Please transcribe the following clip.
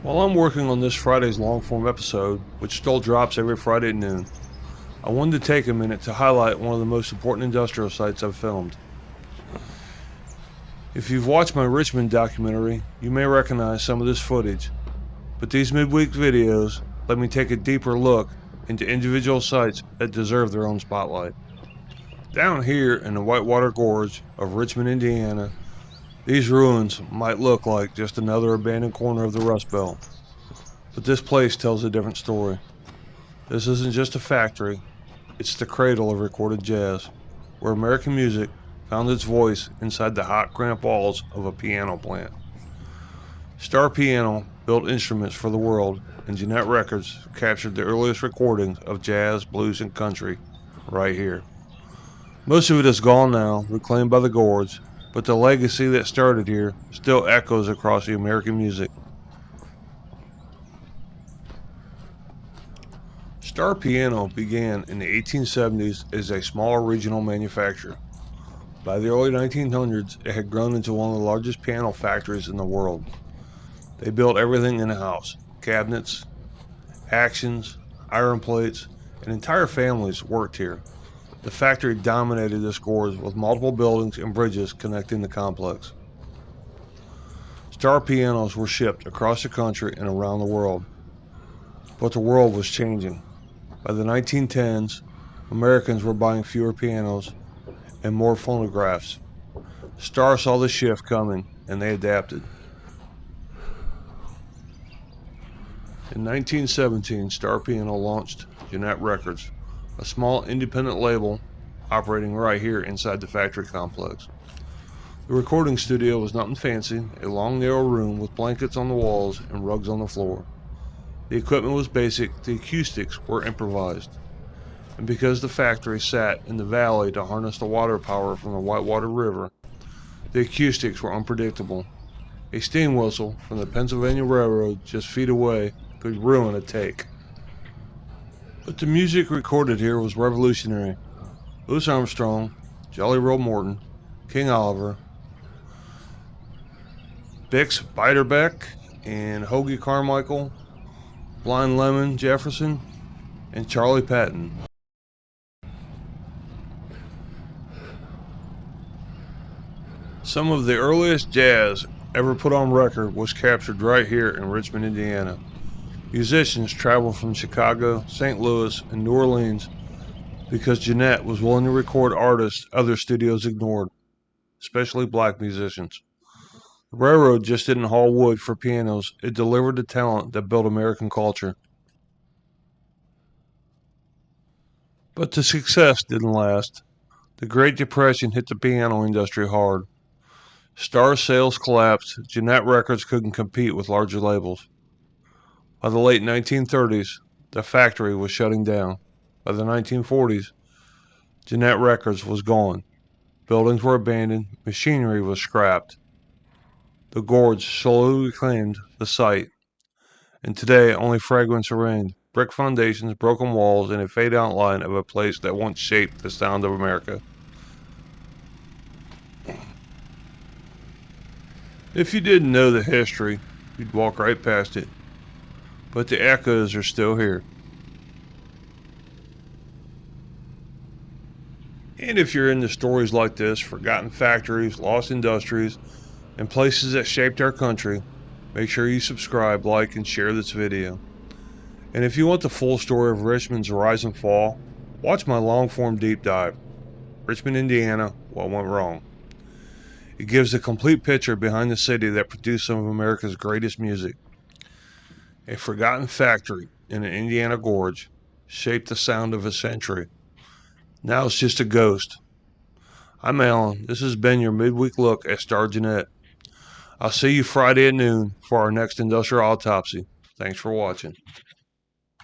While I'm working on this Friday's long-form episode, which still drops every Friday at noon, I wanted to take a minute to highlight one of the most important industrial sites I've filmed. If you've watched my Richmond documentary, you may recognize some of this footage, but these midweek videos let me take a deeper look into individual sites that deserve their own spotlight. Down here in the Whitewater Gorge of Richmond, Indiana, these ruins might look like just another abandoned corner of the Rust Belt, but this place tells a different story. This isn't just a factory, it's the cradle of recorded jazz, where American music found its voice inside the hot, cramped walls of a piano plant. Starr Piano built instruments for the world, and Janette Records captured the earliest recordings of jazz, blues, and country right here. Most of it is gone now, reclaimed by the gorge, but the legacy that started here still echoes across the American music. Starr Piano began in the 1870s as a small regional manufacturer. By the early 1900s, it had grown into one of the largest piano factories in the world. They built everything in-house: cabinets, actions, iron plates, and entire families worked here. The factory dominated this gorge with multiple buildings and bridges connecting the complex. Starr pianos were shipped across the country and around the world. But the world was changing. By the 1910s, Americans were buying fewer pianos and more phonographs. Starr saw the shift coming, and they adapted. In 1917, Starr Piano launched Janette Records, a small independent label operating right here inside the factory complex. The recording studio was nothing fancy, a long narrow room with blankets on the walls and rugs on the floor. The equipment was basic, the acoustics were improvised. And because the factory sat in the valley to harness the water power from the Whitewater River, the acoustics were unpredictable. A steam whistle from the Pennsylvania Railroad just feet away could ruin a take. But the music recorded here was revolutionary. Louis Armstrong, Jolly Roll Morton, King Oliver, Bix Beiderbecke, and Hoagie Carmichael, Blind Lemon Jefferson, and Charlie Patton. Some of the earliest jazz ever put on record was captured right here in Richmond, Indiana. Musicians traveled from Chicago, St. Louis, and New Orleans because Janette was willing to record artists other studios ignored, especially black musicians. The railroad just didn't haul wood for pianos, it delivered the talent that built American culture. But the success didn't last. The Great Depression hit the piano industry hard. Starr sales collapsed, Janette Records couldn't compete with larger labels. By the late 1930s, the factory was shutting down. By the 1940s, Janette Records was gone. Buildings were abandoned, machinery was scrapped. The gorge slowly reclaimed the site, and today only fragments remain: brick foundations, broken walls, and a faded outline of a place that once shaped the sound of America. If you didn't know the history, you'd walk right past it. But the echoes are still here. And if you're into stories like this, forgotten factories, lost industries, and places that shaped our country, make sure you subscribe, like, and share this video. And if you want the full story of Richmond's rise and fall, watch my long-form deep dive, Richmond, Indiana, What Went Wrong. It gives a complete picture behind the city that produced some of America's greatest music. A forgotten factory in an Indiana gorge shaped the sound of a century. Now it's just a ghost. I'm Alan. This has been your midweek look at Starr Janette. I'll see you Friday at noon for our next Industrial Autopsy. Thanks for watching.